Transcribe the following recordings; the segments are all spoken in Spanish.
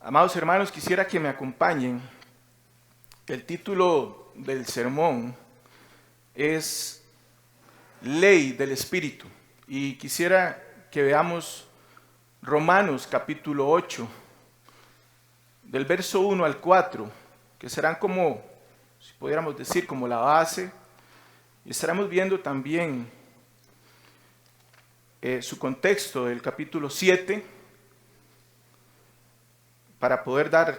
Amados hermanos, quisiera que me acompañen. El título del sermón es Ley del Espíritu. Y quisiera que veamos Romanos capítulo 8, del verso 1 al 4, que serán como, si pudiéramos decir, como la base. Y estaremos viendo también su contexto del capítulo 7, para poder dar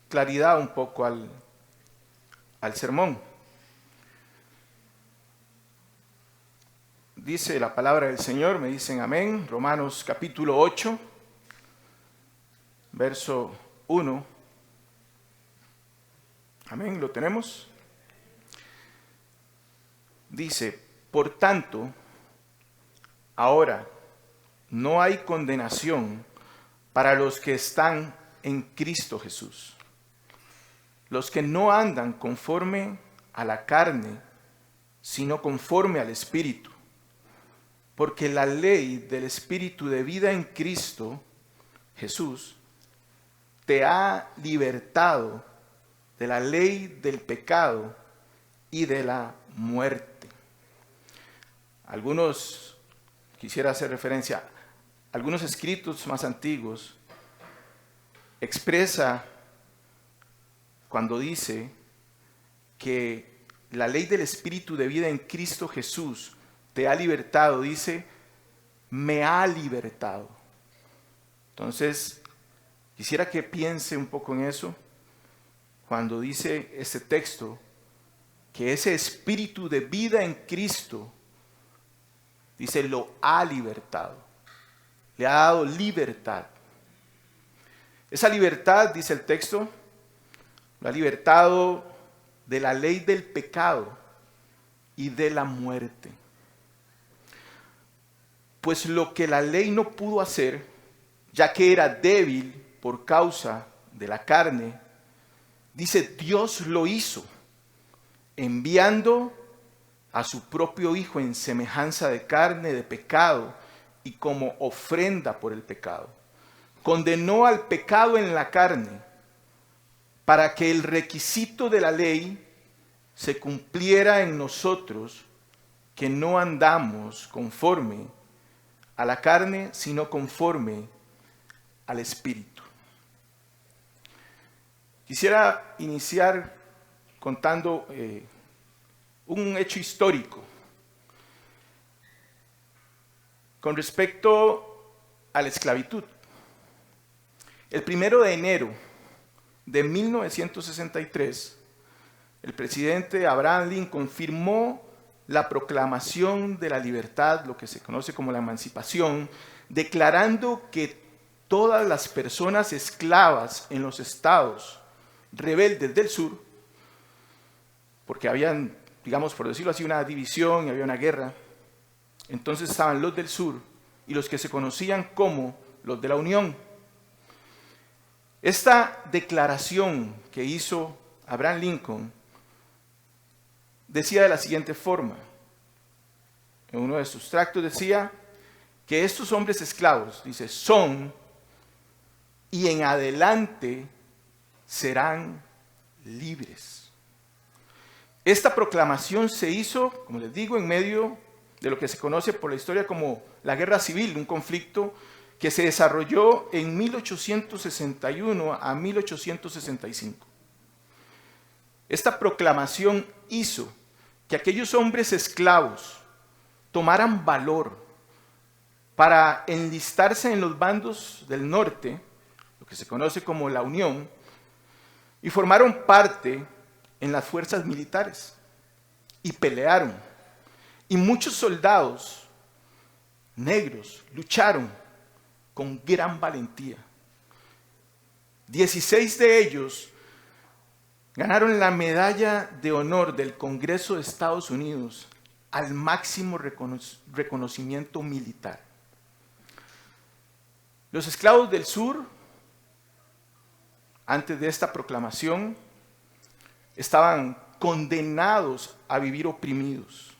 claridad un poco al sermón. Dice la palabra del Señor, me dicen amén. Romanos capítulo 8, verso 1. Amén, ¿lo tenemos? Dice, por tanto, ahora no hay condenación para los que están en Cristo Jesús, los que no andan conforme a la carne, sino conforme al Espíritu. Porque la ley del Espíritu de vida en Cristo Jesús te ha libertado de la ley del pecado y de la muerte. Quisiera hacer referencia, algunos escritos más antiguos expresa cuando dice que la ley del Espíritu de vida en Cristo Jesús te ha libertado, dice, me ha libertado. Entonces, quisiera que piense un poco en eso, cuando dice este texto, que ese Espíritu de vida en Cristo, dice, lo ha libertado, le ha dado libertad. Esa libertad, dice el texto, lo ha libertado de la ley del pecado y de la muerte. Pues lo que la ley no pudo hacer, ya que era débil por causa de la carne, dice, Dios lo hizo, enviando a su propio Hijo en semejanza de carne de pecado y como ofrenda por el pecado. Condenó al pecado en la carne para que el requisito de la ley se cumpliera en nosotros, que no andamos conforme a la carne, sino conforme al Espíritu. Quisiera iniciar contando un hecho histórico con respecto a la esclavitud. El 1 de enero de 1963, el presidente Abraham Lincoln firmó la proclamación de la libertad, lo que se conoce como la emancipación, declarando que todas las personas esclavas en los estados rebeldes del sur, porque habían, digamos, por decirlo así, una división y había una guerra, entonces estaban los del sur y los que se conocían como los de la Unión. Esta declaración que hizo Abraham Lincoln decía de la siguiente forma. En uno de sus tractos decía que estos hombres esclavos, dice, son y en adelante serán libres. Esta proclamación se hizo, como les digo, en medio de lo que se conoce por la historia como la Guerra Civil, un conflicto que se desarrolló en 1861 a 1865. Esta proclamación hizo que aquellos hombres esclavos tomaran valor para enlistarse en los bandos del norte, lo que se conoce como la Unión, y formaron parte en las fuerzas militares y pelearon. Y muchos soldados negros lucharon con gran valentía. 16 de ellos ganaron la medalla de honor del Congreso de Estados Unidos al máximo reconocimiento militar. Los esclavos del sur, antes de esta proclamación, estaban condenados a vivir oprimidos,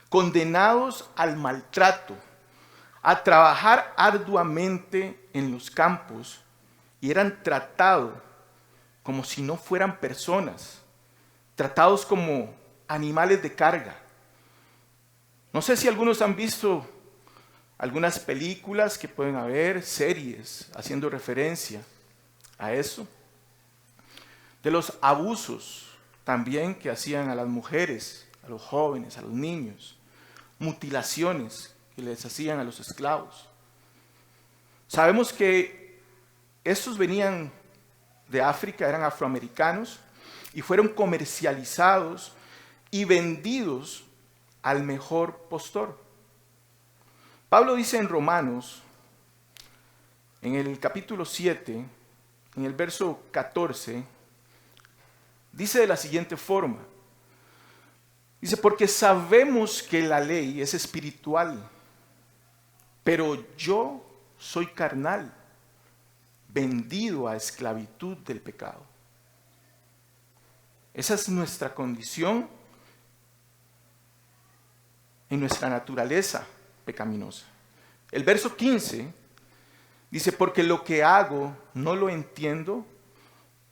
condenados al maltrato, a trabajar arduamente en los campos y eran tratados como si no fueran personas, tratados como animales de carga. No sé si algunos han visto algunas películas que pueden haber, series, haciendo referencia a eso, de los abusos también que hacían a las mujeres, a los jóvenes, a los niños, mutilaciones que les hacían a los esclavos. Sabemos que estos venían de África, eran afroamericanos y fueron comercializados y vendidos al mejor postor. Pablo dice en Romanos, en el capítulo 7, en el verso 14, dice de la siguiente forma. Dice, porque sabemos que la ley es espiritual, pero yo soy carnal, vendido a esclavitud del pecado. Esa es nuestra condición en nuestra naturaleza pecaminosa. El verso 15 dice, porque lo que hago no lo entiendo,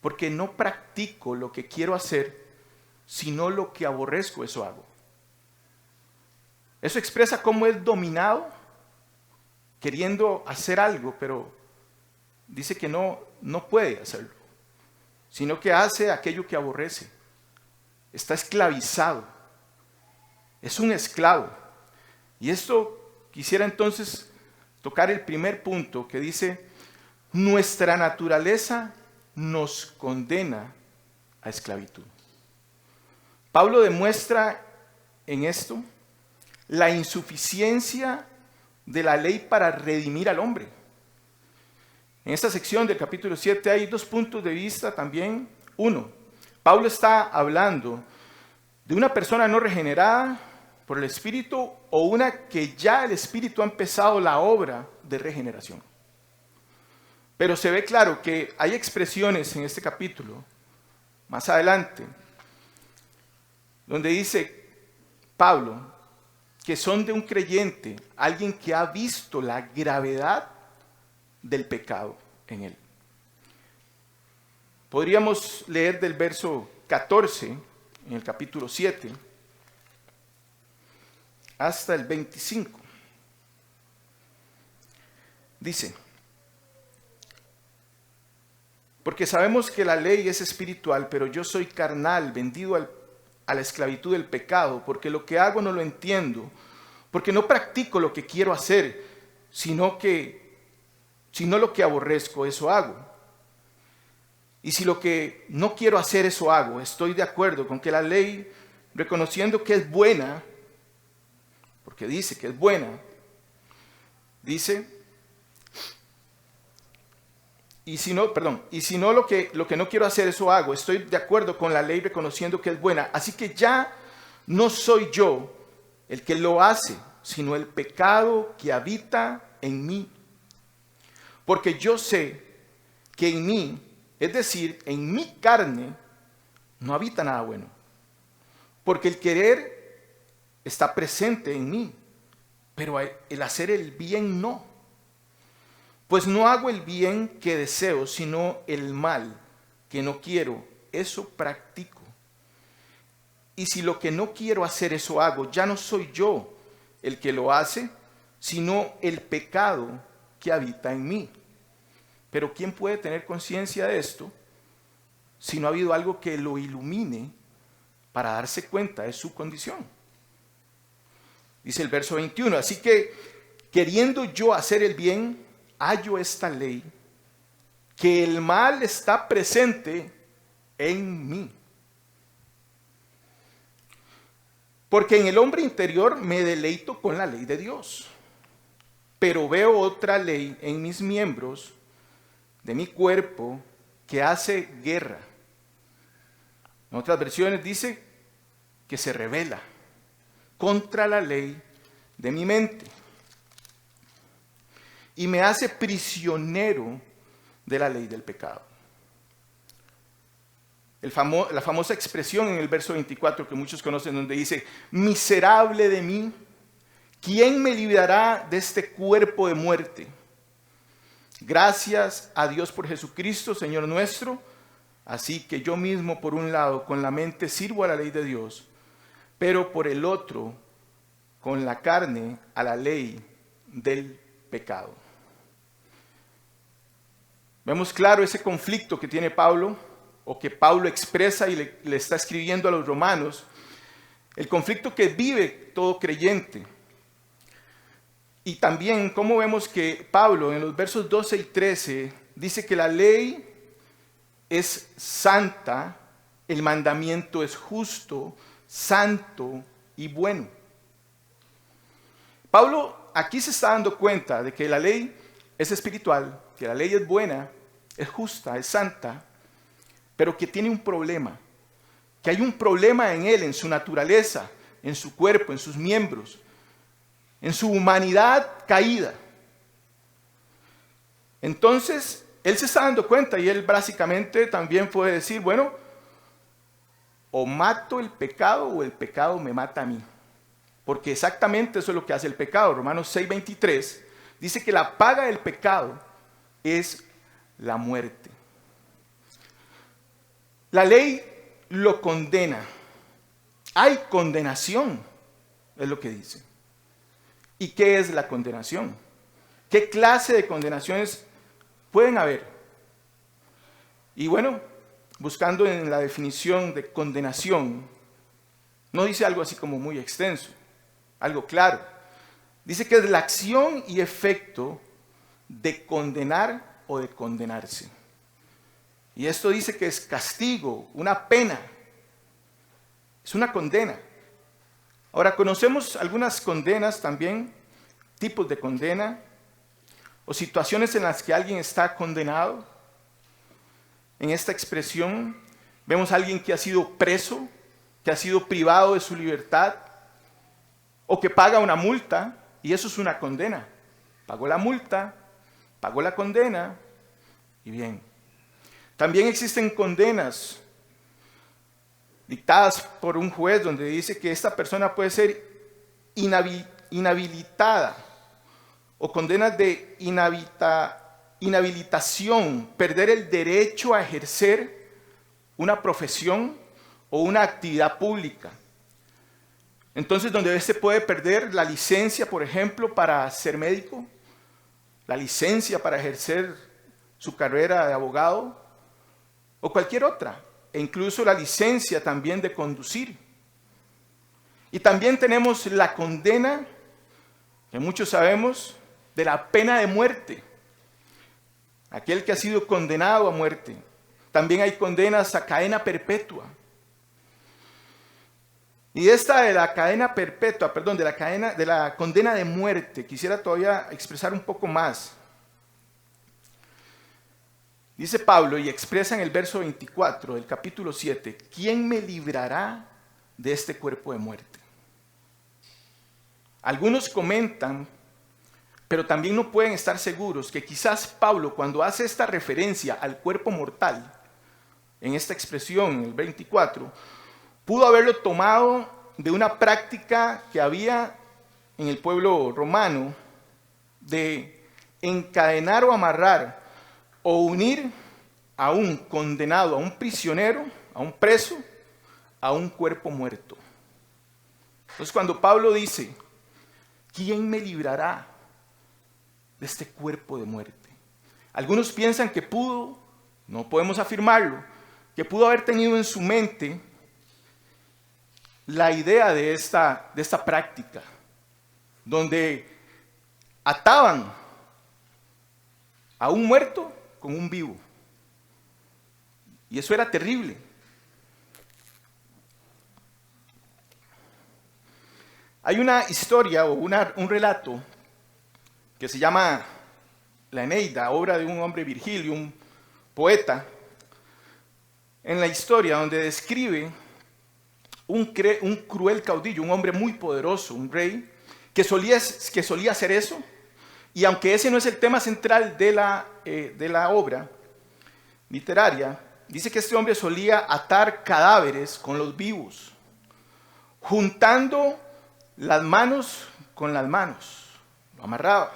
porque no practico lo que quiero hacer, sino lo que aborrezco, eso hago. Eso expresa cómo es dominado, queriendo hacer algo, pero dice que no puede hacerlo, sino que hace aquello que aborrece. Está esclavizado. Es un esclavo. Y esto quisiera entonces tocar el primer punto que dice, nuestra naturaleza nos condena a esclavitud. Pablo demuestra en esto la insuficiencia de la ley para redimir al hombre. En esta sección del capítulo 7 hay dos puntos de vista también. Uno, Pablo está hablando de una persona no regenerada por el Espíritu o una que ya el Espíritu ha empezado la obra de regeneración. Pero se ve claro que hay expresiones en este capítulo, más adelante, donde dice Pablo que son de un creyente, alguien que ha visto la gravedad del pecado en él. Podríamos leer del verso 14 en el capítulo 7 hasta el 25. Dice, porque sabemos que la ley es espiritual, pero yo soy carnal, vendido a la esclavitud del pecado, porque lo que hago no lo entiendo, porque no practico lo que quiero hacer, sino lo que aborrezco, eso hago. Y si lo que no quiero hacer, eso hago, estoy de acuerdo con que la ley, reconociendo que es buena, porque dice que es buena, dice, y si no lo que no quiero hacer, eso hago, estoy de acuerdo con la ley reconociendo que es buena, así que ya no soy yo el que lo hace, sino el pecado que habita en mí. Porque yo sé que en mí, es decir, en mi carne, no habita nada bueno. Porque el querer está presente en mí, pero el hacer el bien no. Pues no hago el bien que deseo, sino el mal que no quiero, eso practico. Y si lo que no quiero hacer, eso hago, ya no soy yo el que lo hace, sino el pecado que habita en mí. Pero ¿quién puede tener conciencia de esto si no ha habido algo que lo ilumine para darse cuenta de su condición? Dice el verso 21, así que queriendo yo hacer el bien, hallo esta ley, que el mal está presente en mí. Porque en el hombre interior me deleito con la ley de Dios, pero veo otra ley en mis miembros de mi cuerpo que hace guerra. En otras versiones dice que se rebela contra la ley de mi mente y me hace prisionero de la ley del pecado. La famosa expresión en el verso 24 que muchos conocen, donde dice, miserable de mí, ¿quién me librará de este cuerpo de muerte? Gracias a Dios por Jesucristo, Señor nuestro. Así que yo mismo, por un lado, con la mente sirvo a la ley de Dios, pero por el otro, con la carne, a la ley del pecado. Vemos claro ese conflicto que tiene Pablo, o que Pablo expresa y le está escribiendo a los romanos, el conflicto que vive todo creyente. Y también cómo vemos que Pablo en los versos 12 y 13 dice que la ley es santa, el mandamiento es justo, santo y bueno. Pablo aquí se está dando cuenta de que la ley es espiritual, que la ley es buena, es justa, es santa, pero que tiene un problema, que hay un problema en él, en su naturaleza, en su cuerpo, en sus miembros, en su humanidad caída. Entonces, él se está dando cuenta y él básicamente también puede decir, bueno, o mato el pecado o el pecado me mata a mí. Porque exactamente eso es lo que hace el pecado. Romanos 6:23 dice que la paga del pecado es la muerte. La ley lo condena. Hay condenación, es lo que dice. ¿Y qué es la condenación? ¿Qué clase de condenaciones pueden haber? Y bueno, buscando en la definición de condenación, no dice algo así como muy extenso, algo claro. Dice que es la acción y efecto de condenar o de condenarse. Y esto dice que es castigo, una pena, es una condena. Ahora, conocemos algunas condenas también, tipos de condena, o situaciones en las que alguien está condenado. En esta expresión vemos a alguien que ha sido preso, que ha sido privado de su libertad, o que paga una multa, y eso es una condena. Pagó la multa, pagó la condena, y bien. También existen condenas dictadas por un juez donde dice que esta persona puede ser inhabilitada, o condenas de inhabilitación, perder el derecho a ejercer una profesión o una actividad pública. Entonces, donde se puede perder la licencia, por ejemplo, para ser médico, la licencia para ejercer su carrera de abogado, o cualquier otra, e incluso la licencia también de conducir. Y también tenemos la condena, que muchos sabemos, de la pena de muerte. Aquel que ha sido condenado a muerte. También hay condenas a cadena perpetua. Y esta de la cadena perpetua, perdón, de la condena de muerte, quisiera todavía expresar un poco más. Dice Pablo y expresa en el verso 24 del capítulo 7, ¿quién me librará de este cuerpo de muerte? Algunos comentan, pero también no pueden estar seguros, que quizás Pablo, cuando hace esta referencia al cuerpo mortal, en esta expresión, en el 24, pudo haberlo tomado de una práctica que había en el pueblo romano de encadenar o amarrar o unir a un condenado, a un prisionero, a un preso, a un cuerpo muerto. Entonces, cuando Pablo dice, ¿quién me librará de este cuerpo de muerte? Algunos piensan que pudo, no podemos afirmarlo, que pudo haber tenido en su mente la idea de esta práctica, donde ataban a un muerto con un vivo. Y eso era terrible. Hay una historia o un relato que se llama La Eneida, obra de un hombre Virgilio, un poeta, en la historia donde describe un cruel caudillo, un hombre muy poderoso, un rey, que solía hacer eso. Y aunque ese no es el tema central de la obra literaria, dice que este hombre solía atar cadáveres con los vivos, juntando las manos con las manos. Lo amarraba.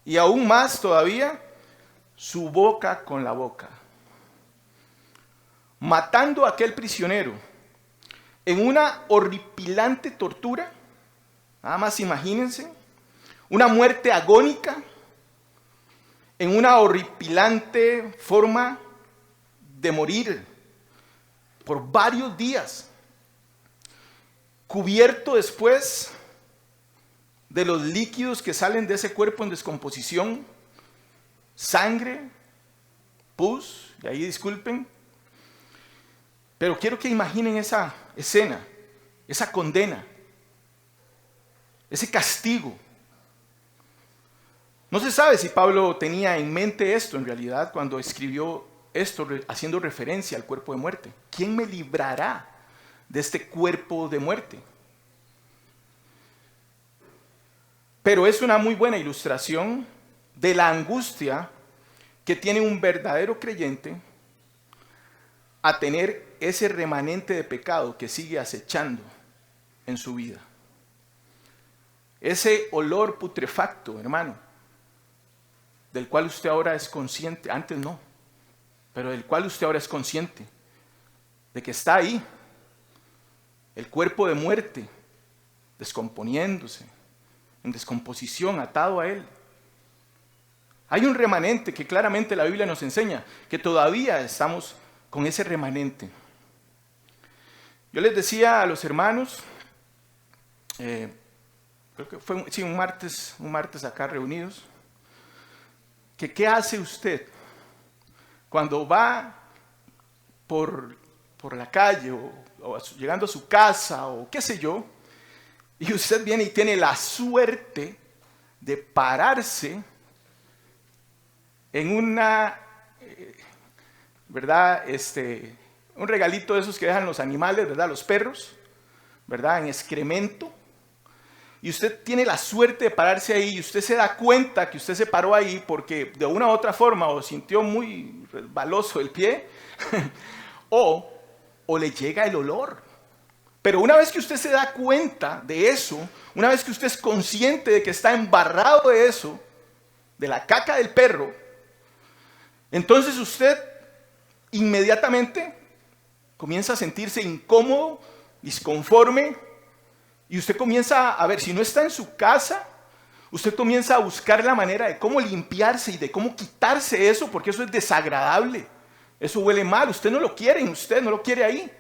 y aún más todavía, su boca con la boca, matando a aquel prisionero en una horripilante tortura. Nada más imagínense, una muerte agónica, en una horripilante forma de morir por varios días, cubierto después de los líquidos que salen de ese cuerpo en descomposición, sangre, pus, y ahí disculpen, pero quiero que imaginen esa escena, esa condena, ese castigo. No se sabe si Pablo tenía en mente esto en realidad cuando escribió esto, haciendo referencia al cuerpo de muerte. ¿Quién me librará de este cuerpo de muerte? Pero es una muy buena ilustración de la angustia que tiene un verdadero creyente a tener ese remanente de pecado que sigue acechando en su vida. Ese olor putrefacto, hermano, del cual usted ahora es consciente, antes no, pero del cual usted ahora es consciente, de que está ahí, el cuerpo de muerte, descomponiéndose, en descomposición, atado a él. Hay un remanente que claramente la Biblia nos enseña, que todavía estamos con ese remanente. Yo les decía a los hermanos, creo que fue un martes acá reunidos, que qué hace usted cuando va por la calle o llegando a su casa o qué sé yo, y usted viene y tiene la suerte de pararse en una, ¿verdad? Un regalito de esos que dejan los animales, ¿verdad? Los perros, ¿verdad? En excremento. Y usted tiene la suerte de pararse ahí y usted se da cuenta que usted se paró ahí porque de una u otra forma o sintió muy resbaloso el pie o le llega el olor. Pero una vez que usted se da cuenta de eso, una vez que usted es consciente de que está embarrado de eso, de la caca del perro, entonces usted inmediatamente comienza a sentirse incómodo, disconforme, y usted comienza a ver, si no está en su casa, usted comienza a buscar la manera de cómo limpiarse y de cómo quitarse eso, porque eso es desagradable, eso huele mal, usted no lo quiere, usted no lo quiere ahí.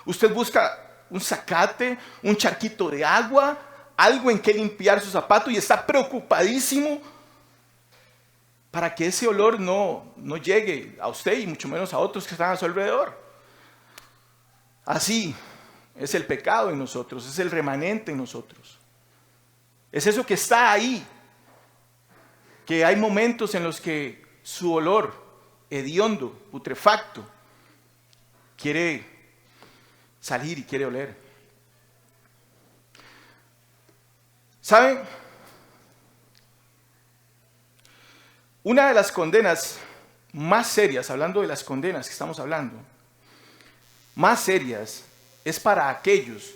Usted busca un zacate, un charquito de agua, algo en que limpiar su zapato y está preocupadísimo para que ese olor no llegue a usted y mucho menos a otros que están a su alrededor. Así es el pecado en nosotros, es el remanente en nosotros. Es eso que está ahí, que hay momentos en los que su olor hediondo, putrefacto, quiere salir y quiere oler. ¿Saben? Una de las condenas más serias, hablando de las condenas que estamos hablando, más serias, es para aquellos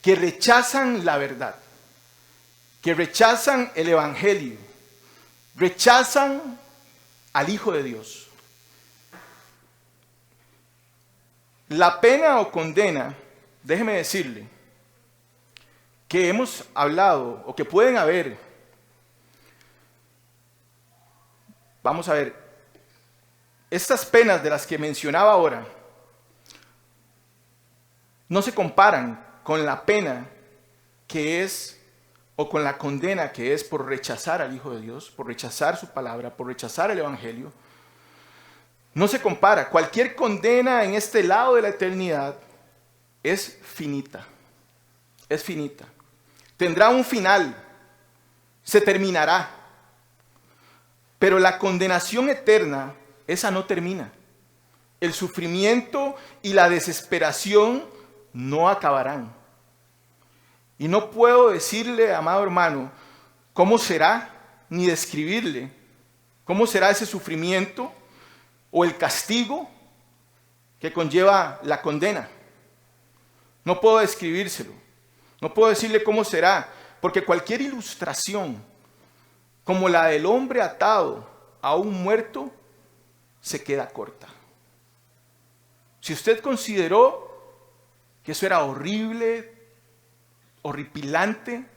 que rechazan la verdad, que rechazan el Evangelio, rechazan al Hijo de Dios. La pena o condena, déjeme decirle, que hemos hablado o que pueden haber, vamos a ver, estas penas de las que mencionaba ahora, no se comparan con la pena que es, o con la condena que es por rechazar al Hijo de Dios, por rechazar su palabra, por rechazar el Evangelio. No se compara. Cualquier condena en este lado de la eternidad es finita. Es finita. Tendrá un final. Se terminará. Pero la condenación eterna, esa no termina. El sufrimiento y la desesperación no acabarán. Y no puedo decirle, amado hermano, cómo será, ni describirle cómo será ese sufrimiento o el castigo que conlleva la condena. No puedo describírselo. No puedo decirle cómo será, porque cualquier ilustración como la del hombre atado a un muerto, se queda corta. Si usted consideró que eso era horrible, horripilante,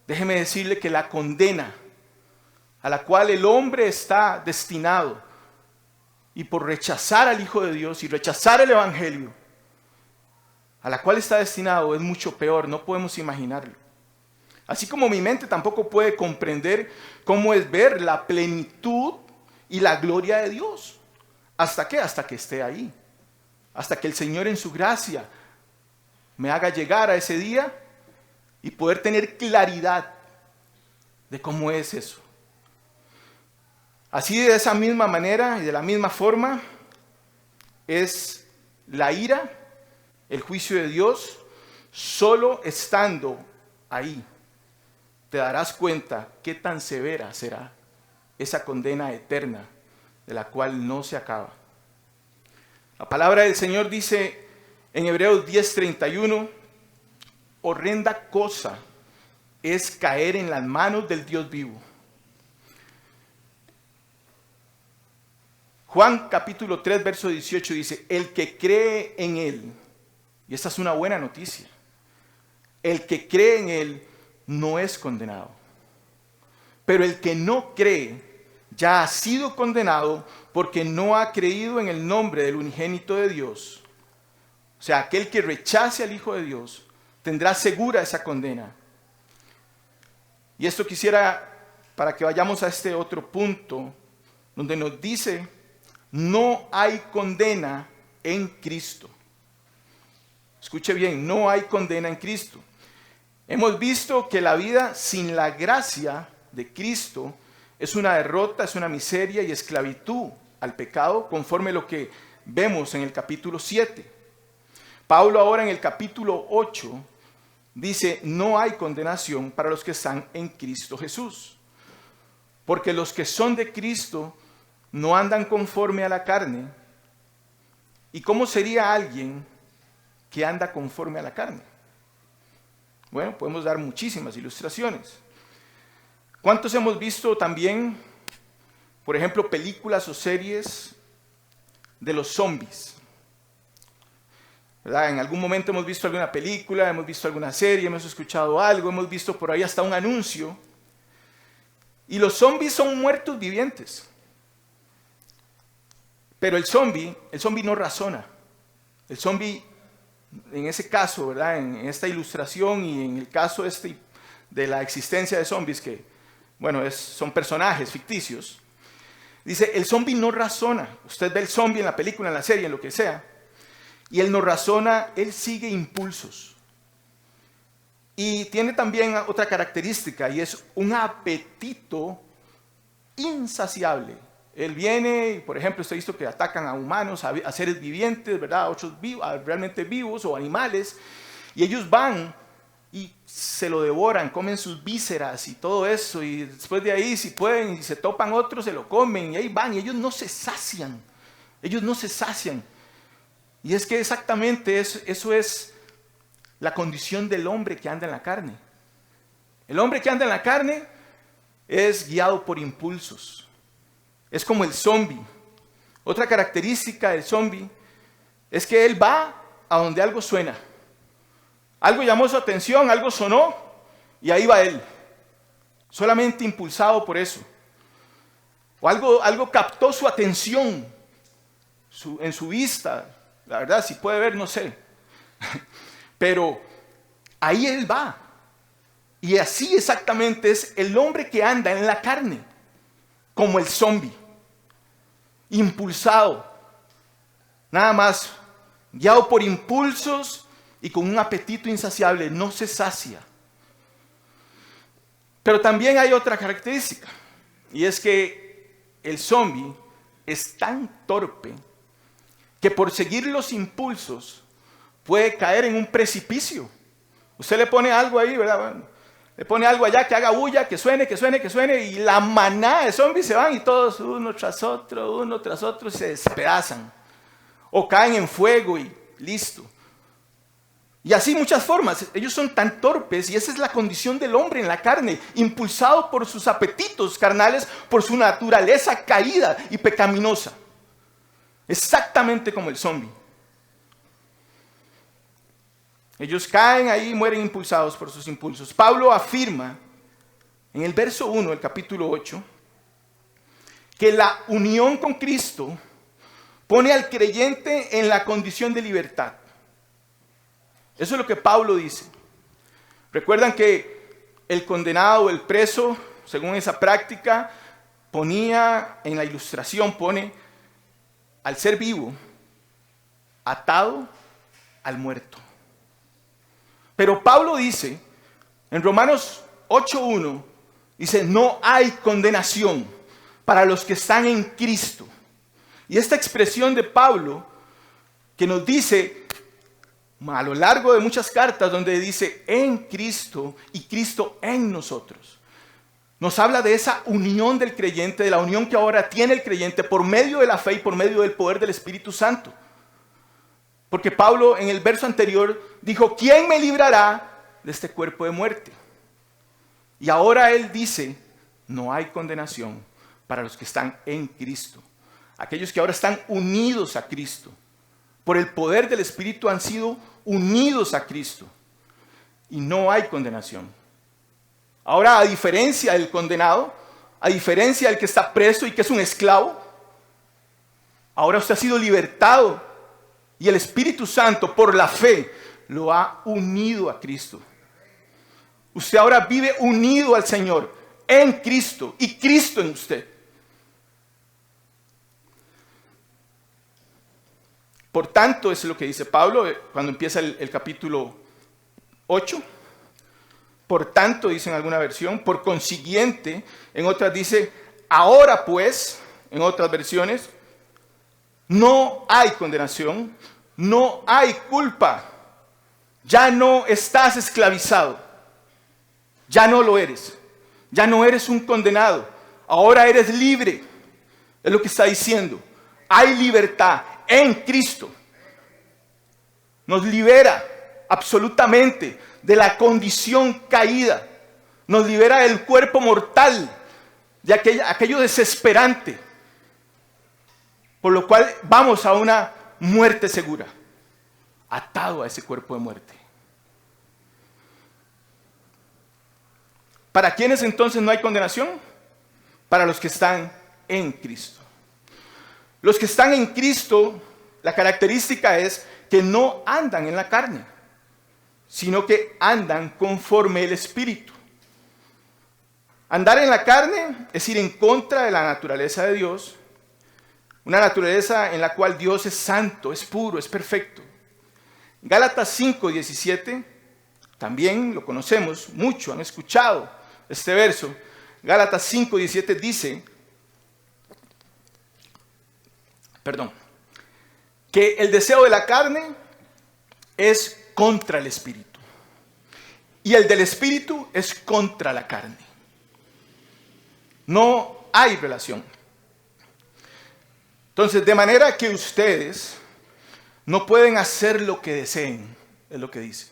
déjeme decirle que la condena a la cual el hombre está destinado, y por rechazar al Hijo de Dios y rechazar el Evangelio, a la cual está destinado, es mucho peor, no podemos imaginarlo. Así como mi mente tampoco puede comprender cómo es ver la plenitud y la gloria de Dios. ¿Hasta qué? Hasta que esté ahí. Hasta que el Señor en su gracia me haga llegar a ese día y poder tener claridad de cómo es eso. Así, de esa misma manera y de la misma forma es la ira, el juicio de Dios. Solo estando ahí te darás cuenta qué tan severa será esa condena eterna de la cual no se acaba. La palabra del Señor dice en Hebreos 10:31, horrenda cosa es caer en las manos del Dios vivo. Juan capítulo 3, verso 18 dice, el que cree en Él, y esta es una buena noticia, el que cree en Él no es condenado. Pero el que no cree ya ha sido condenado porque no ha creído en el nombre del unigénito de Dios. O sea, aquel que rechace al Hijo de Dios tendrá segura esa condena. Y esto quisiera, para que vayamos a este otro punto, donde nos dice, no hay condena en Cristo. Escuche bien, no hay condena en Cristo. Hemos visto que la vida sin la gracia de Cristo es una derrota, es una miseria y esclavitud al pecado, conforme a lo que vemos en el capítulo 7. Pablo ahora en el capítulo 8 dice, no hay condenación para los que están en Cristo Jesús. Porque los que son de Cristo no andan conforme a la carne. ¿Y cómo sería alguien que anda conforme a la carne? Bueno, podemos dar muchísimas ilustraciones. ¿Cuántos hemos visto también, por ejemplo, películas o series de los zombies? ¿Verdad? En algún momento hemos visto alguna película, hemos visto alguna serie, hemos escuchado algo, hemos visto por ahí hasta un anuncio. Y los zombies son muertos vivientes. Pero el zombie no razona. El zombie, en ese caso, ¿verdad? En esta ilustración y en el caso de la existencia de zombies, que, bueno, son personajes ficticios, dice, el zombie no razona. Usted ve el zombie en la película, en la serie, en lo que sea, y él no razona, él sigue impulsos. Y tiene también otra característica, y es un apetito insaciable. Él viene, y por ejemplo, usted ha visto que atacan a humanos, a seres vivientes, ¿verdad? A otros realmente vivos o animales, y ellos van y se lo devoran, comen sus vísceras y todo eso, y después de ahí, si pueden, y se topan otros, se lo comen, y ahí van, y ellos no se sacian. Y es que exactamente eso es la condición del hombre que anda en la carne. El hombre que anda en la carne es guiado por impulsos. Es como el zombie. Otra característica del zombie es que él va a donde algo suena. Algo llamó su atención, algo sonó, y ahí va él. Solamente impulsado por eso. O algo captó su atención en su vista. La verdad, si puede ver, no sé. Pero ahí él va. Y así exactamente es el hombre que anda en la carne, como el zombie. Impulsado, nada más, guiado por impulsos y con un apetito insaciable, no se sacia. Pero también hay otra característica, y es que el zombie es tan torpe que por seguir los impulsos puede caer en un precipicio. Usted le pone algo ahí, ¿verdad? Bueno, le pone algo allá que haga bulla, que suene, y la manada de zombies se van y todos uno tras otro se despedazan. O caen en fuego y listo. Y así muchas formas. Ellos son tan torpes y esa es la condición del hombre en la carne, impulsado por sus apetitos carnales, por su naturaleza caída y pecaminosa. Exactamente como el zombi. Ellos caen ahí y mueren impulsados por sus impulsos. Pablo afirma en el verso 1 del capítulo 8 que la unión con Cristo pone al creyente en la condición de libertad. Eso es lo que Pablo dice. Recuerdan que el condenado o el preso, según esa práctica, ponía en la ilustración, pone al ser vivo atado al muerto. Pero Pablo dice, en Romanos 8:1, dice, no hay condenación para los que están en Cristo. Y esta expresión de Pablo, que nos dice a lo largo de muchas cartas, donde dice en Cristo y Cristo en nosotros, nos habla de esa unión del creyente, de la unión que ahora tiene el creyente por medio de la fe y por medio del poder del Espíritu Santo. Porque Pablo en el verso anterior dijo, ¿quién me librará de este cuerpo de muerte? Y ahora él dice, no hay condenación para los que están en Cristo. Aquellos que ahora están unidos a Cristo. Por el poder del Espíritu han sido unidos a Cristo. Y no hay condenación. Ahora, a diferencia del condenado, a diferencia del que está preso y que es un esclavo, ahora usted ha sido libertado. Y el Espíritu Santo, por la fe, lo ha unido a Cristo. Usted ahora vive unido al Señor en Cristo y Cristo en usted. Por tanto, eso es lo que dice Pablo cuando empieza el capítulo 8. Por tanto, dice en alguna versión, por consiguiente, en otras dice, ahora pues, en otras versiones, no hay condenación, no hay culpa. Ya no estás esclavizado. Ya no lo eres. Ya no eres un condenado. Ahora eres libre. Es lo que está diciendo. Hay libertad en Cristo. Nos libera absolutamente de la condición caída. Nos libera del cuerpo mortal, de aquello desesperante, por lo cual vamos a una muerte segura, atado a ese cuerpo de muerte. ¿Para quiénes entonces no hay condenación? Para los que están en Cristo. Los que están en Cristo, la característica es que no andan en la carne, sino que andan conforme el Espíritu. Andar en la carne es ir en contra de la naturaleza de Dios, una naturaleza en la cual Dios es santo, es puro, es perfecto. Gálatas 5:17, también lo conocemos mucho, han escuchado este verso. Gálatas 5:17 dice, que el deseo de la carne es contra el Espíritu. Y el del Espíritu es contra la carne. No hay relación. Entonces, de manera que ustedes no pueden hacer lo que deseen, es lo que dice.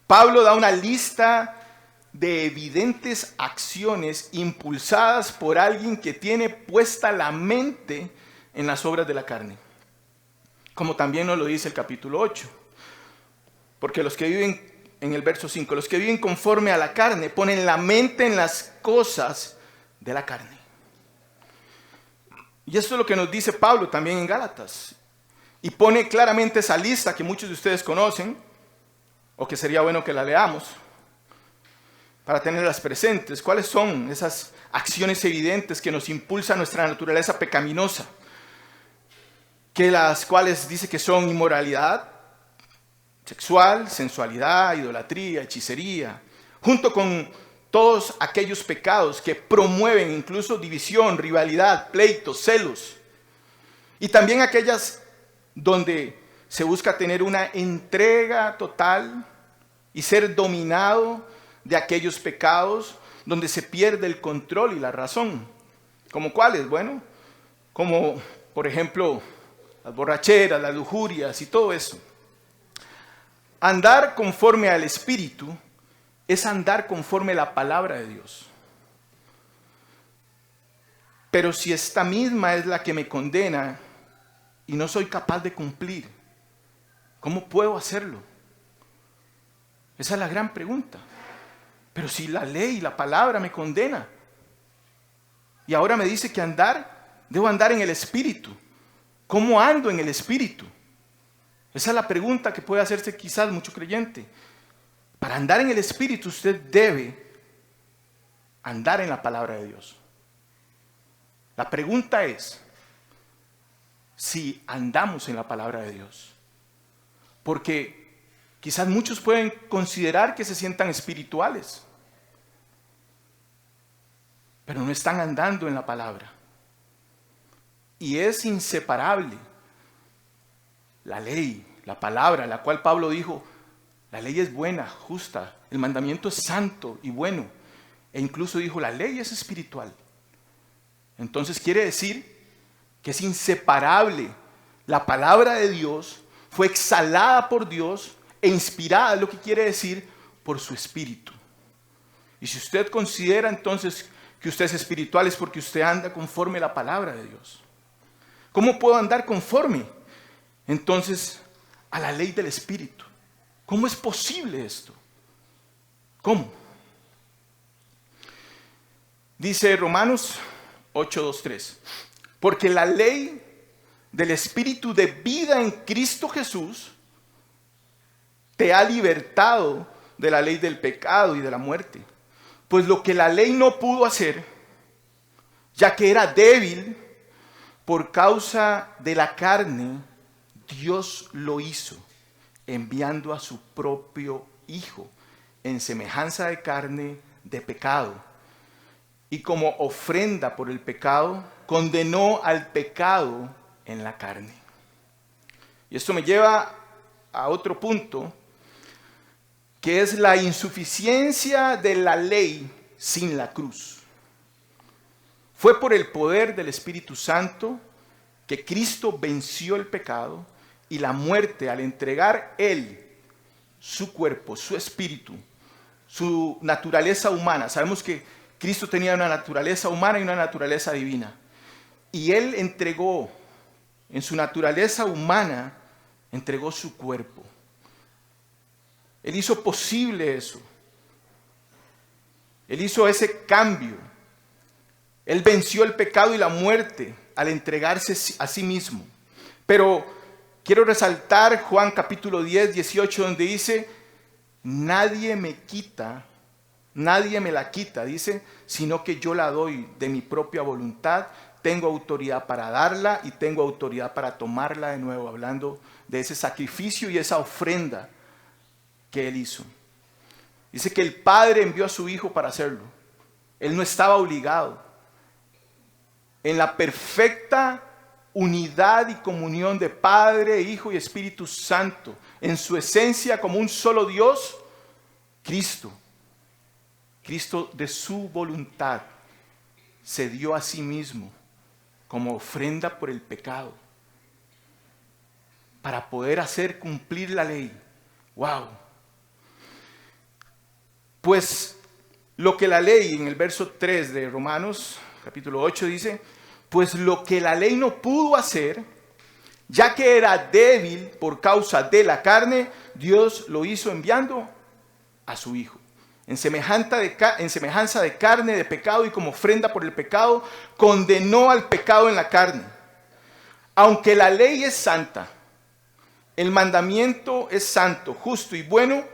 Pablo da una lista de evidentes acciones impulsadas por alguien que tiene puesta la mente en las obras de la carne. Como también nos lo dice el capítulo 8. Porque los que viven, en el verso 5, los que viven conforme a la carne ponen la mente en las cosas de la carne. Y esto es lo que nos dice Pablo también en Gálatas. Y pone claramente esa lista que muchos de ustedes conocen, o que sería bueno que la leamos, para tenerlas presentes. ¿Cuáles son esas acciones evidentes que nos impulsan nuestra naturaleza pecaminosa? Que las cuales dice que son inmoralidad sexual, sensualidad, idolatría, hechicería, junto con todos aquellos pecados que promueven incluso división, rivalidad, pleitos, celos. Y también aquellas donde se busca tener una entrega total y ser dominado de aquellos pecados donde se pierde el control y la razón. ¿Como cuáles? Bueno, como por ejemplo las borracheras, las lujurias y todo eso. andar conforme al Espíritu es andar conforme a la palabra de Dios. Pero si esta misma es la que me condena y no soy capaz de cumplir, ¿cómo puedo hacerlo? Esa es la gran pregunta. Pero si la ley, la palabra me condena, y ahora me dice que debo andar en el Espíritu. ¿Cómo ando en el Espíritu? Esa es la pregunta que puede hacerse quizás mucho creyente. Para andar en el Espíritu usted debe andar en la palabra de Dios. La pregunta es si andamos en la palabra de Dios. Porque quizás muchos pueden considerar que se sientan espirituales, pero no están andando en la palabra. Y es inseparable la ley, la palabra, la cual Pablo dijo, la ley es buena, justa, el mandamiento es santo y bueno. E incluso dijo, la ley es espiritual. Entonces quiere decir que es inseparable. La palabra de Dios fue exhalada por Dios e inspirada, es lo que quiere decir, por su Espíritu. Y si usted considera entonces que usted es espiritual, es porque usted anda conforme a la palabra de Dios. ¿Cómo puedo andar conforme entonces a la ley del Espíritu? ¿Cómo es posible esto? ¿Cómo? Dice Romanos 8:2-3. Porque la ley del Espíritu de vida en Cristo Jesús te ha libertado de la ley del pecado y de la muerte. Pues lo que la ley no pudo hacer, ya que era débil por causa de la carne, Dios lo hizo, enviando a su propio Hijo en semejanza de carne de pecado. Y como ofrenda por el pecado, condenó al pecado en la carne. Y esto me lleva a otro punto, que es la insuficiencia de la ley sin la cruz. Fue por el poder del Espíritu Santo que Cristo venció el pecado y la muerte al entregar Él su cuerpo, su espíritu, su naturaleza humana. Sabemos que Cristo tenía una naturaleza humana y una naturaleza divina. Y Él entregó, en su naturaleza humana, entregó su cuerpo. Él hizo posible eso. Él hizo ese cambio. Él venció el pecado y la muerte al entregarse a sí mismo. Pero quiero resaltar Juan capítulo 10, 18, donde dice, nadie me la quita, dice, sino que yo la doy de mi propia voluntad. Tengo autoridad para darla y tengo autoridad para tomarla de nuevo, hablando de ese sacrificio y esa ofrenda que Él hizo. Dice que el Padre envió a su Hijo para hacerlo. Él no estaba obligado. En la perfecta unidad y comunión de Padre, Hijo y Espíritu Santo, en su esencia como un solo Dios, Cristo de su voluntad se dio a sí mismo como ofrenda por el pecado para poder hacer cumplir la ley. ¡Wow! Pues lo que la ley, en el verso 3 de Romanos capítulo 8 dice, pues lo que la ley no pudo hacer, ya que era débil por causa de la carne, Dios lo hizo enviando a su Hijo. En semejanza de carne de pecado y como ofrenda por el pecado, condenó al pecado en la carne. Aunque la ley es santa, el mandamiento es santo, justo y bueno,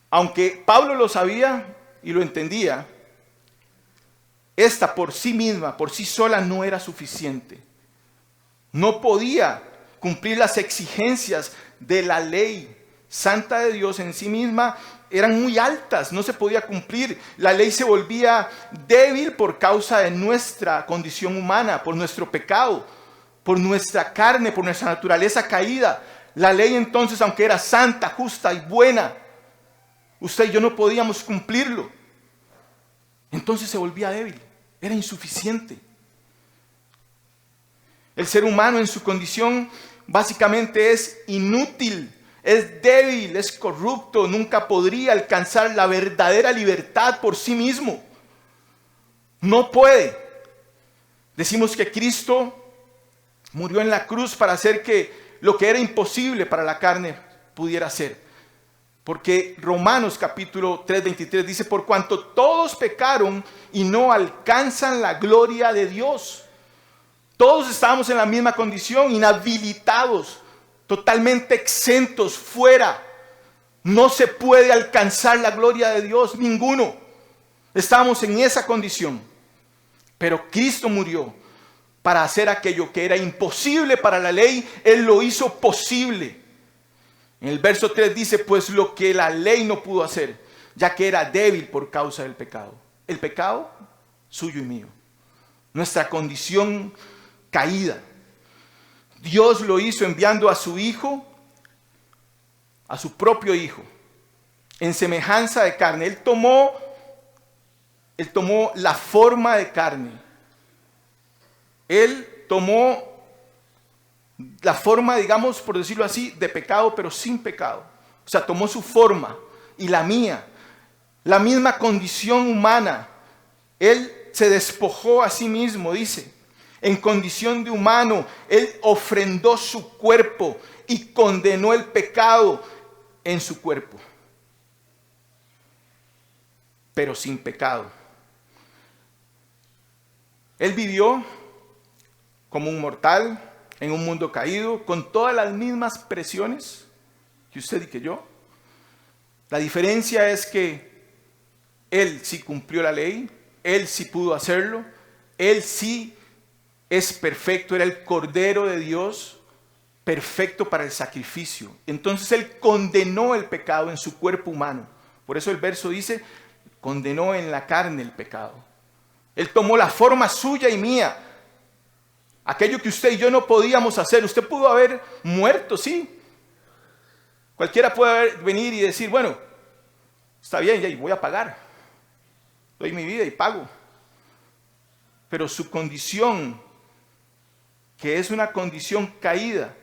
aunque Pablo lo sabía y lo entendía, esta por sí misma, por sí sola no era suficiente. No podía cumplir las exigencias de la ley santa de Dios en sí misma. Eran muy altas, no se podía cumplir. La ley se volvía débil por causa de nuestra condición humana, por nuestro pecado, por nuestra carne, por nuestra naturaleza caída. La ley entonces, aunque era santa, justa y buena, usted y yo no podíamos cumplirlo. Entonces se volvía débil, era insuficiente. El ser humano en su condición básicamente es inútil Es débil, es corrupto, nunca podría alcanzar la verdadera libertad por sí mismo. No puede. Decimos que Cristo murió en la cruz para hacer que lo que era imposible para la carne pudiera ser. Porque Romanos capítulo 3:23 dice, por cuanto todos pecaron y no alcanzan la gloria de Dios. Todos estábamos en la misma condición, inhabilitados, totalmente exentos, fuera. No se puede alcanzar la gloria de Dios, ninguno. Estábamos en esa condición. Pero Cristo murió para hacer aquello que era imposible para la ley. Él lo hizo posible. En el verso 3 dice, pues lo que la ley no pudo hacer, ya que era débil por causa del pecado. El pecado, suyo y mío. Nuestra condición caída. Dios lo hizo enviando a su Hijo, a su propio Hijo, en semejanza de carne. Él tomó la forma de carne. Él tomó la forma, digamos, por decirlo así, de pecado, pero sin pecado. O sea, tomó su forma y la mía, la misma condición humana. Él se despojó a sí mismo, dice. En condición de humano, Él ofrendó su cuerpo y condenó el pecado en su cuerpo. Pero sin pecado. Él vivió como un mortal en un mundo caído, con todas las mismas presiones que usted y que yo. La diferencia es que Él sí cumplió la ley, Él sí pudo hacerlo, Él sí es perfecto, era el Cordero de Dios, perfecto para el sacrificio. Entonces Él condenó el pecado en su cuerpo humano. Por eso el verso dice, condenó en la carne el pecado. Él tomó la forma suya y mía. Aquello que usted y yo no podíamos hacer. Usted pudo haber muerto, sí. Cualquiera puede venir y decir, bueno, está bien, ya voy a pagar. Doy mi vida y pago. Pero su condición, que es una condición caída,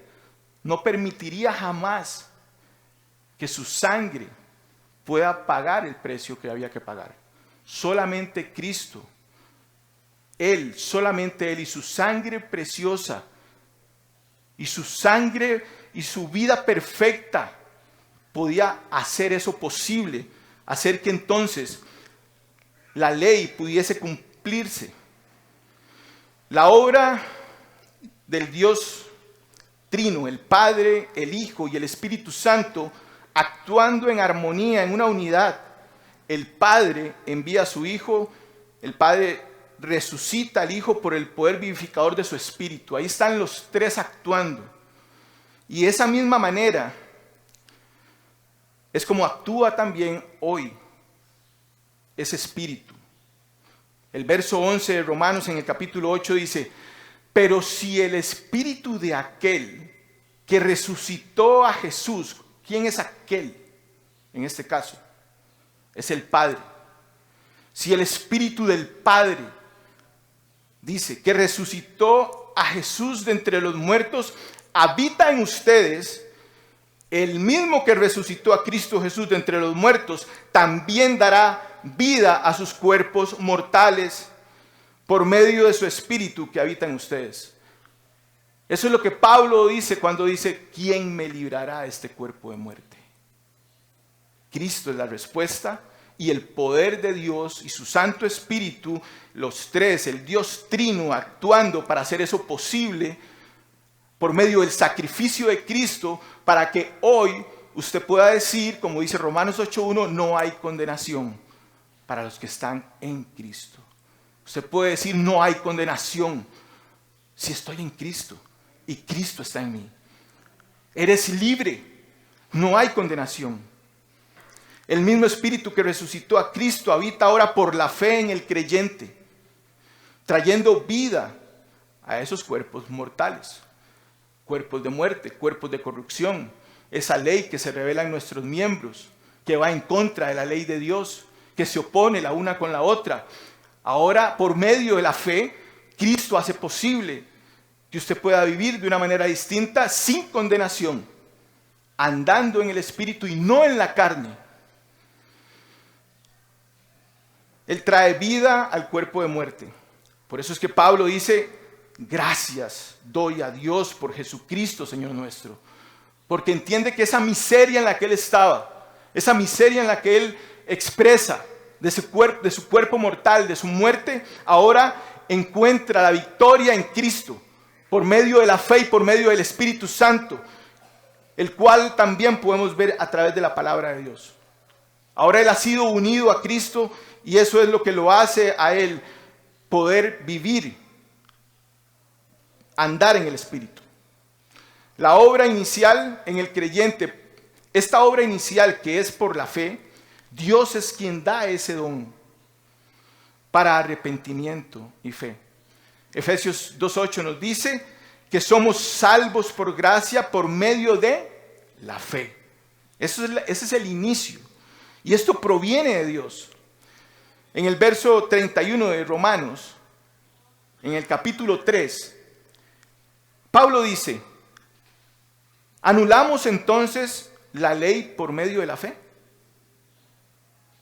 no permitiría jamás que su sangre pueda pagar el precio que había que pagar. Solamente Cristo, Él, solamente Él y su sangre preciosa y su sangre y su vida perfecta podía hacer eso posible, hacer que entonces la ley pudiese cumplirse. La obra del Dios Trino, el Padre, el Hijo y el Espíritu Santo, actuando en armonía, en una unidad. El Padre envía a su Hijo, el Padre resucita al Hijo por el poder vivificador de su Espíritu. Ahí están los tres actuando. Y de esa misma manera es como actúa también hoy ese Espíritu. El verso 11 de Romanos en el capítulo 8 dice, pero si el Espíritu de aquel que resucitó a Jesús, ¿quién es aquel en este caso? Es el Padre. Si el Espíritu del Padre dice que resucitó a Jesús de entre los muertos, habita en ustedes, el mismo que resucitó a Cristo Jesús de entre los muertos, también dará vida a sus cuerpos mortales por medio de su Espíritu que habita en ustedes. Eso es lo que Pablo dice cuando dice, ¿quién me librará de este cuerpo de muerte? Cristo es la respuesta y el poder de Dios y su Santo Espíritu, los tres, el Dios Trino actuando para hacer eso posible por medio del sacrificio de Cristo, para que hoy usted pueda decir, como dice Romanos 8:1, no hay condenación para los que están en Cristo. Usted puede decir, no hay condenación si estoy en Cristo y Cristo está en mí. Eres libre, no hay condenación. El mismo Espíritu que resucitó a Cristo habita ahora por la fe en el creyente, trayendo vida a esos cuerpos mortales, cuerpos de muerte, cuerpos de corrupción, esa ley que se revela en nuestros miembros, que va en contra de la ley de Dios, que se opone la una con la otra. Ahora, por medio de la fe, Cristo hace posible que usted pueda vivir de una manera distinta, sin condenación. andando en el Espíritu y no en la carne, Él trae vida al cuerpo de muerte. Por eso es que Pablo dice, gracias doy a Dios por Jesucristo, Señor nuestro. Porque entiende que esa miseria en la que Él estaba, esa miseria en la que Él expresa de su cuerpo mortal, de su muerte, ahora encuentra la victoria en Cristo, por medio de la fe y por medio del Espíritu Santo, el cual también podemos ver a través de la palabra de Dios. Ahora Él ha sido unido a Cristo y eso es lo que lo hace a Él poder vivir, andar en el Espíritu. La obra inicial en el creyente, esta obra inicial que es por la fe, Dios es quien da ese don para arrepentimiento y fe. Efesios 2:8 nos dice que somos salvos por gracia por medio de la fe. Ese es el inicio. Y esto proviene de Dios. En el verso 31 de Romanos, en el capítulo 3, Pablo dice, ¿anulamos entonces la ley por medio de la fe?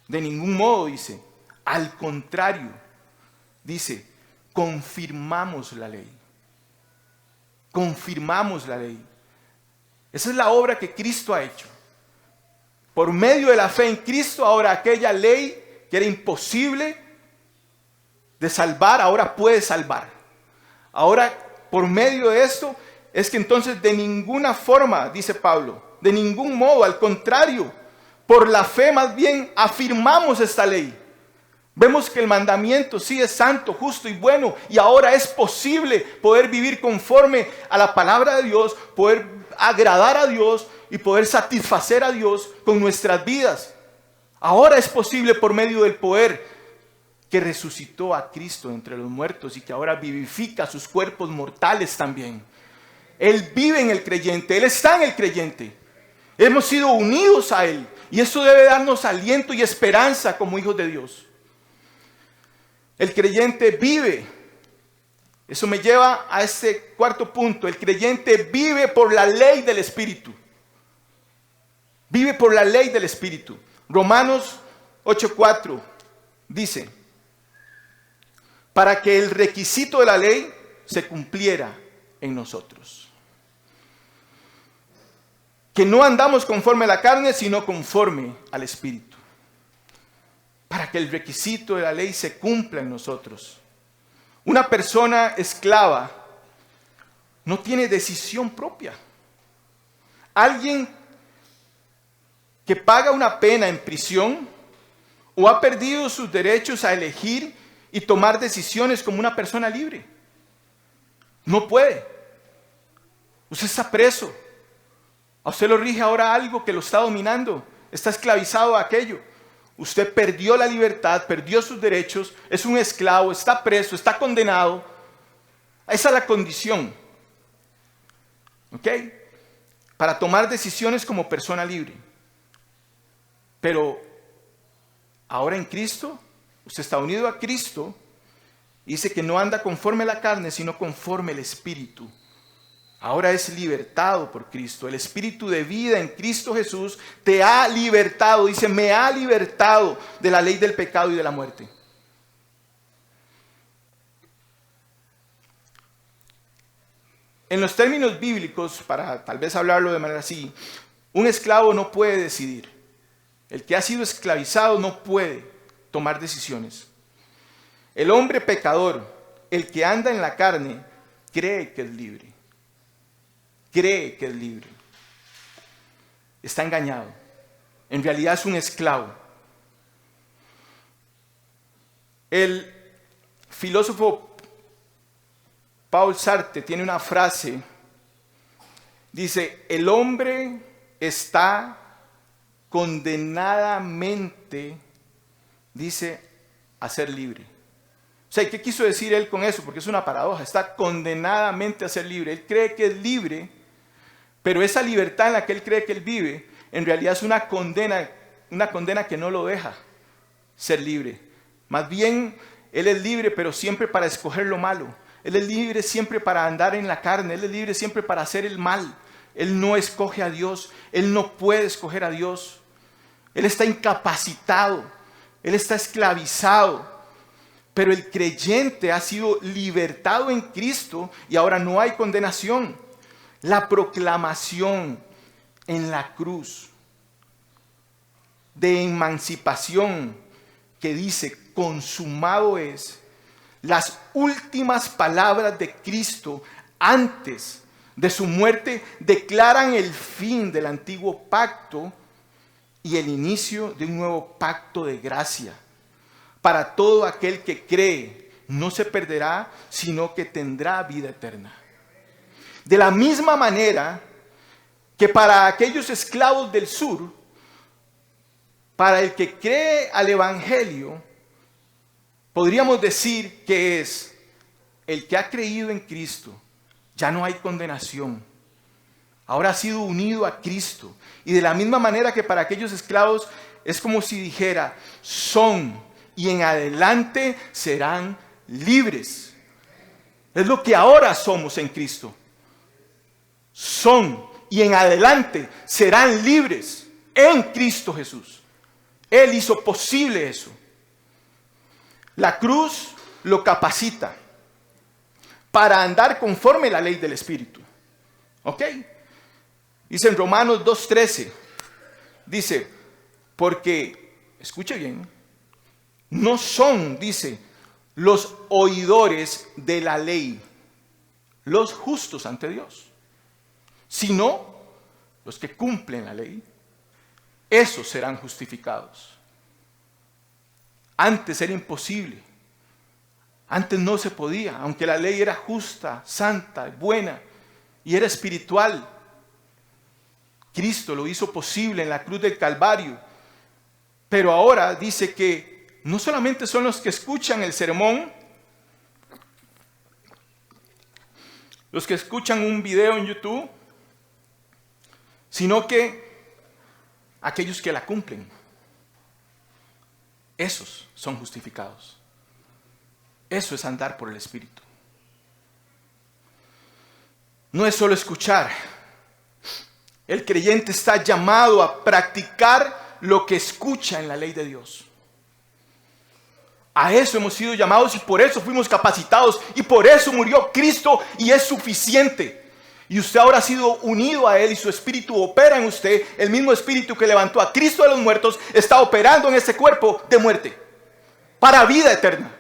De ningún modo, dice. Al contrario, dice, confirmamos la ley. Confirmamos la ley. Esa es la obra que Cristo ha hecho. Por medio de la fe en Cristo, ahora aquella ley que era imposible de salvar, ahora puede salvar. Ahora, por medio de esto, es que entonces de ninguna forma, dice Pablo, de ningún modo, al contrario, por la fe más bien afirmamos esta ley. Vemos que el mandamiento sí es santo, justo y bueno, y ahora es posible poder vivir conforme a la palabra de Dios, poder agradar a Dios y poder satisfacer a Dios con nuestras vidas. Ahora es posible por medio del poder que resucitó a Cristo entre los muertos y que ahora vivifica sus cuerpos mortales también. Él vive en el creyente, Él está en el creyente. Hemos sido unidos a Él y eso debe darnos aliento y esperanza como hijos de Dios. El creyente vive. Eso me lleva a este cuarto punto. El creyente vive por la ley del Espíritu. Vive por la ley del Espíritu. Romanos 8:4 dice, para que el requisito de la ley se cumpliera en nosotros. Que no andamos conforme a la carne, sino conforme al Espíritu. Para que el requisito de la ley se cumpla en nosotros. Una persona esclava no tiene decisión propia. Alguien que paga una pena en prisión o ha perdido sus derechos a elegir y tomar decisiones como una persona libre. No puede. Usted está preso. A usted lo rige ahora algo que lo está dominando. Está esclavizado a aquello. Usted perdió la libertad, perdió sus derechos, es un esclavo, está preso, está condenado. Esa es la condición. ¿Ok? Para tomar decisiones como persona libre. Pero ahora en Cristo, usted está unido a Cristo y dice que no anda conforme a la carne, sino conforme al Espíritu. Ahora es libertado por Cristo. El Espíritu de vida en Cristo Jesús te ha libertado. Dice, me ha libertado de la ley del pecado y de la muerte. En los términos bíblicos, para tal vez hablarlo de manera así, un esclavo no puede decidir. El que ha sido esclavizado no puede tomar decisiones. El hombre pecador, el que anda en la carne, cree que es libre. Cree que es libre. Está engañado. En realidad es un esclavo. El filósofo Paul Sartre tiene una frase. Dice, el hombre está condenadamente, dice, a ser libre. O sea, ¿qué quiso decir él con eso? Porque es una paradoja. Está condenadamente a ser libre. Él cree que es libre, pero esa libertad en la que él cree que él vive, en realidad es una condena que no lo deja ser libre. Más bien, él es libre, pero siempre para escoger lo malo. Él es libre siempre para andar en la carne. Él es libre siempre para hacer el mal. Él no escoge a Dios, él no puede escoger a Dios. Él está incapacitado, él está esclavizado. Pero el creyente ha sido libertado en Cristo y ahora no hay condenación. La proclamación en la cruz de emancipación que dice consumado es, las últimas palabras de Cristo antes de su muerte declaran el fin del antiguo pacto y el inicio de un nuevo pacto de gracia. Para todo aquel que cree, no se perderá, sino que tendrá vida eterna. De la misma manera que para aquellos esclavos del sur, para el que cree al Evangelio, podríamos decir que es el que ha creído en Cristo, ya no hay condenación. Ahora ha sido unido a Cristo. Y de la misma manera que para aquellos esclavos es como si dijera, son y en adelante serán libres. Es lo que ahora somos en Cristo. Son y en adelante serán libres en Cristo Jesús. Él hizo posible eso. La cruz lo capacita para andar conforme a la ley del Espíritu. ¿Ok? Dice en Romanos 2:13, dice, porque, escuche bien, no son, dice, los oidores de la ley, los justos ante Dios, sino los que cumplen la ley, esos serán justificados. Antes era imposible, antes no se podía, aunque la ley era justa, santa, buena y era espiritual. Cristo lo hizo posible en la cruz del Calvario, pero ahora dice que no solamente son los que escuchan el sermón, los que escuchan un video en YouTube, sino que aquellos que la cumplen, esos son justificados. Eso es andar por el Espíritu. No es solo escuchar. El creyente está llamado a practicar lo que escucha en la ley de Dios. A eso hemos sido llamados y por eso fuimos capacitados y por eso murió Cristo y es suficiente. Y usted ahora ha sido unido a Él y su Espíritu opera en usted. El mismo Espíritu que levantó a Cristo de los muertos está operando en ese cuerpo de muerte para vida eterna.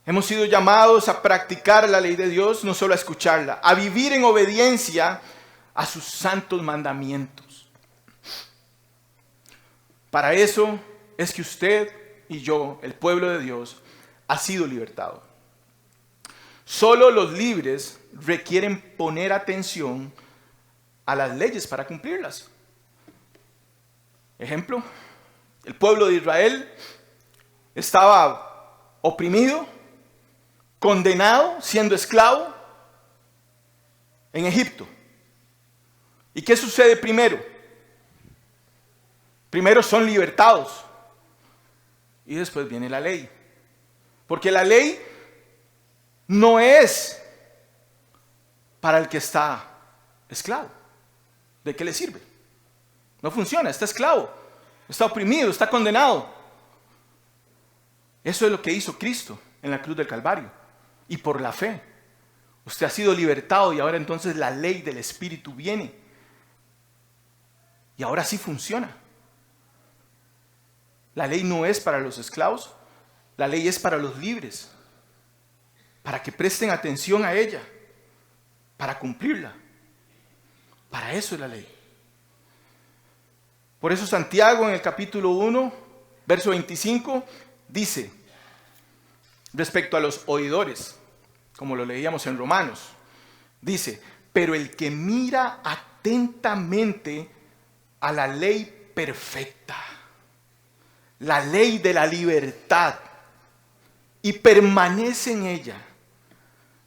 Hemos sido llamados a practicar la ley de Dios, no solo a escucharla, a vivir en obediencia a sus santos mandamientos. Para eso es que usted y yo, el pueblo de Dios, ha sido libertado. Solo los libres requieren poner atención a las leyes para cumplirlas. Ejemplo, el pueblo de Israel estaba oprimido, condenado, siendo esclavo en Egipto. ¿Y qué sucede primero? Primero son libertados y después viene la ley. Porque la ley no es para el que está esclavo. ¿De qué le sirve? No funciona, está esclavo, está oprimido, está condenado. Eso es lo que hizo Cristo en la cruz del Calvario. Y por la fe, usted ha sido libertado y ahora entonces la ley del Espíritu viene. Y ahora sí funciona. La ley no es para los esclavos, la ley es para los libres, para que presten atención a ella, para cumplirla. Para eso es la ley. Por eso Santiago en el capítulo 1, verso 25, dice, respecto a los oidores, como lo leíamos en Romanos, dice, pero el que mira atentamente a la ley perfecta, la ley de la libertad, y permanece en ella,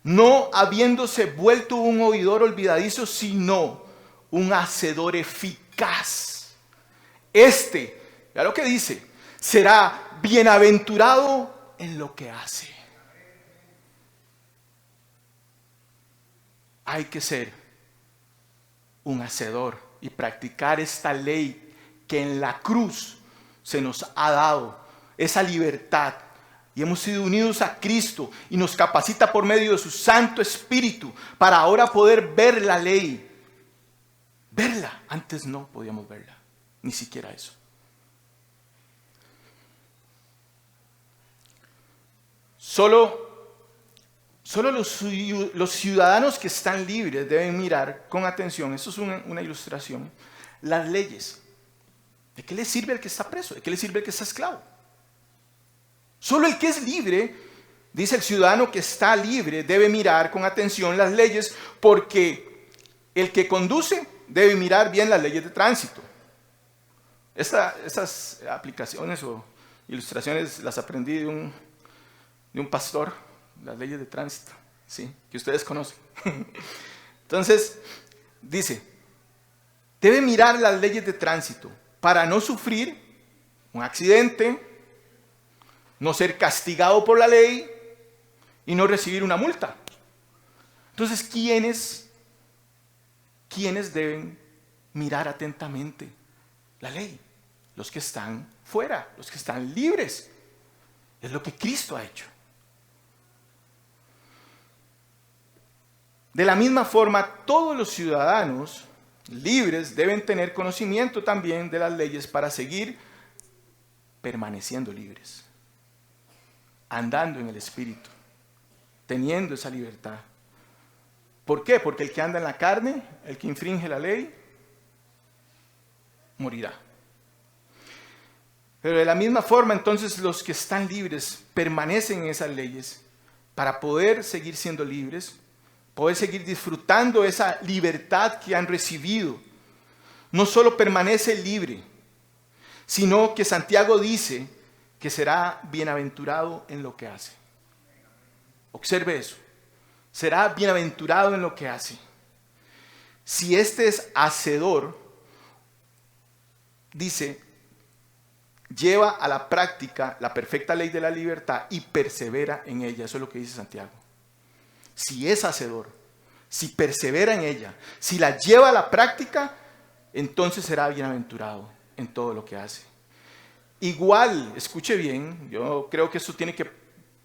no habiéndose vuelto un oidor olvidadizo, sino un hacedor eficaz. Vea lo que dice, será bienaventurado en lo que hace. hay que ser un hacedor y practicar esta ley que en la cruz se nos ha dado, esa libertad. Y hemos sido unidos a Cristo y nos capacita por medio de su Santo Espíritu para ahora poder ver la ley. Verla. Antes no podíamos verla. Ni siquiera eso. Solo los ciudadanos que están libres deben mirar con atención, esto es una ilustración, las leyes. ¿De qué le sirve al que está preso? ¿De qué le sirve al que está esclavo? Solo el que es libre, dice el ciudadano que está libre, debe mirar con atención las leyes, porque el que conduce debe mirar bien las leyes de tránsito. Estas aplicaciones o ilustraciones las aprendí de un pastor, las leyes de tránsito, ¿sí? Que ustedes conocen. Entonces, dice, debe mirar las leyes de tránsito para no sufrir un accidente, no ser castigado por la ley y no recibir una multa. Entonces, ¿quiénes deben mirar atentamente la ley? Los que están fuera, los que están libres. Es lo que Cristo ha hecho. De la misma forma, todos los ciudadanos libres deben tener conocimiento también de las leyes para seguir permaneciendo libres, andando en el Espíritu, teniendo esa libertad. ¿Por qué? Porque el que anda en la carne, el que infringe la ley, morirá. Pero de la misma forma, entonces, los que están libres permanecen en esas leyes para poder seguir siendo libres, poder seguir disfrutando esa libertad que han recibido. No solo permanece libre, sino que Santiago dice que será bienaventurado en lo que hace. Observe eso. Será bienaventurado en lo que hace. Si este es hacedor, dice, lleva a la práctica la perfecta ley de la libertad y persevera en ella. Eso es lo que dice Santiago. Si es hacedor, si persevera en ella, si la lleva a la práctica, entonces será bienaventurado en todo lo que hace. Igual, escuche bien, yo creo que esto tiene que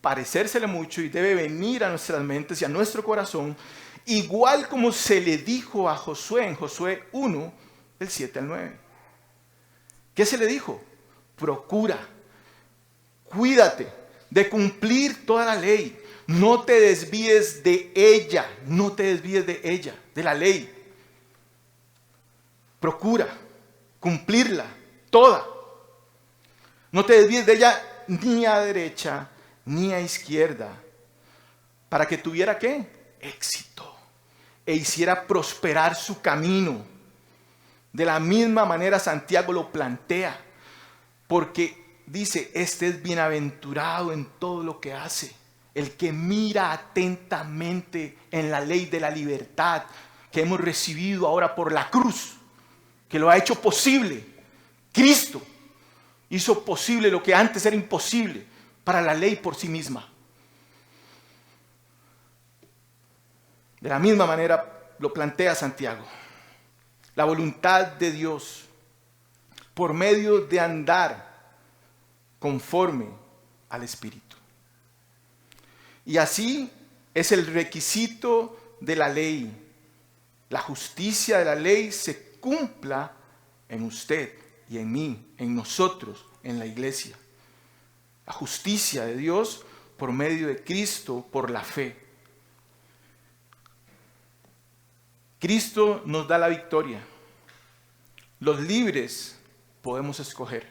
parecérsele mucho y debe venir a nuestras mentes y a nuestro corazón, igual como se le dijo a Josué en Josué 1, del 7 al 9. ¿Qué se le dijo? Procura, cuídate de cumplir toda la ley. No te desvíes de ella, no te desvíes de ella, de la ley. Procura cumplirla toda. No te desvíes de ella ni a derecha ni a izquierda, para que tuviera ¿qué? Éxito e hiciera prosperar su camino. De la misma manera Santiago lo plantea, porque dice, este es bienaventurado en todo lo que hace. El que mira atentamente en la ley de la libertad que hemos recibido ahora por la cruz, que lo ha hecho posible. Cristo hizo posible lo que antes era imposible para la ley por sí misma. De la misma manera lo plantea Santiago. La voluntad de Dios por medio de andar conforme al Espíritu. Y así es el requisito de la ley. La justicia de la ley se cumpla en usted y en mí, en nosotros, en la iglesia. La justicia de Dios por medio de Cristo, por la fe. Cristo nos da la victoria. Los libres podemos escoger.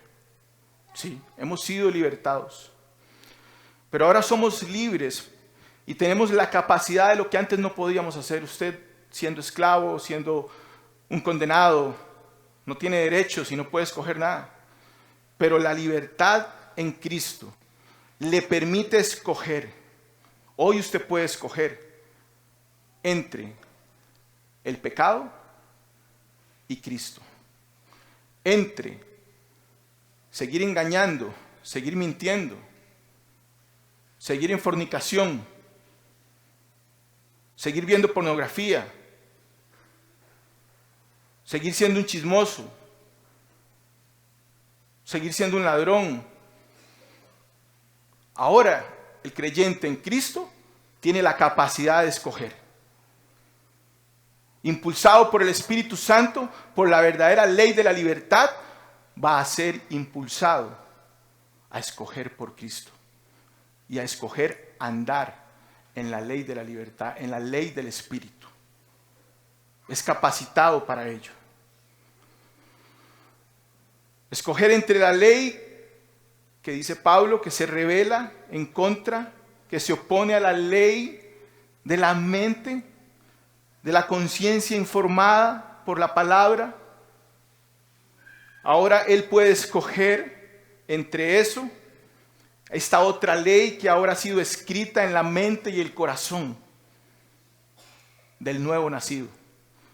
Sí, hemos sido libertados. Pero ahora somos libres y tenemos la capacidad de lo que antes no podíamos hacer. Usted, siendo esclavo, siendo un condenado, no tiene derechos y no puede escoger nada. Pero la libertad en Cristo le permite escoger. Hoy usted puede escoger entre el pecado y Cristo. Entre seguir engañando, seguir mintiendo, seguir en fornicación seguir viendo pornografía, seguir siendo un chismoso, seguir siendo un ladrón. Ahora, el creyente en Cristo tiene la capacidad de escoger. Impulsado por el Espíritu Santo, por la verdadera ley de la libertad, va a ser impulsado a escoger por Cristo y a escoger andar en la ley de la libertad, en la ley del Espíritu. Es capacitado para ello. Escoger entre la ley que dice Pablo, que se revela en contra, que se opone a la ley de la mente, de la conciencia informada por la palabra. Ahora él puede escoger entre eso, esta otra ley que ahora ha sido escrita en la mente y el corazón del nuevo nacido,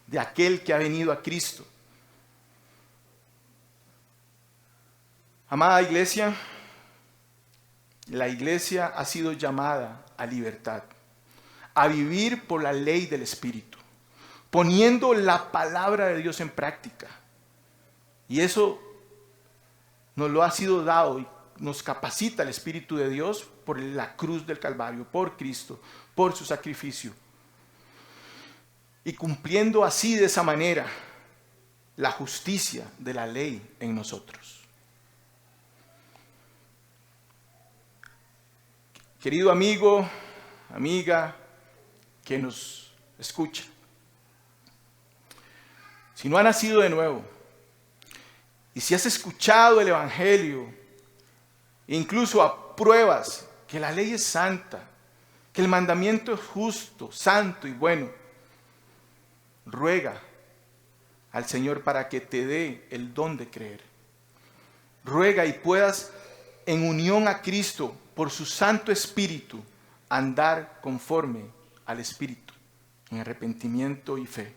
de aquel que ha venido a Cristo. Amada iglesia, la iglesia ha sido llamada a libertad, a vivir por la ley del Espíritu, poniendo la palabra de Dios en práctica. Y eso nos lo ha sido dado y nos capacita el Espíritu de Dios por la cruz del Calvario, por Cristo, por su sacrificio. Y cumpliendo así de esa manera la justicia de la ley en nosotros. Querido amigo, amiga, que nos escucha, si no has nacido de nuevo, y si has escuchado el Evangelio, incluso apruebas que la ley es santa, que el mandamiento es justo, santo y bueno, ruega al Señor para que te dé el don de creer. Ruega y puedas, en unión a Cristo, por su Santo Espíritu, andar conforme al Espíritu, en arrepentimiento y fe.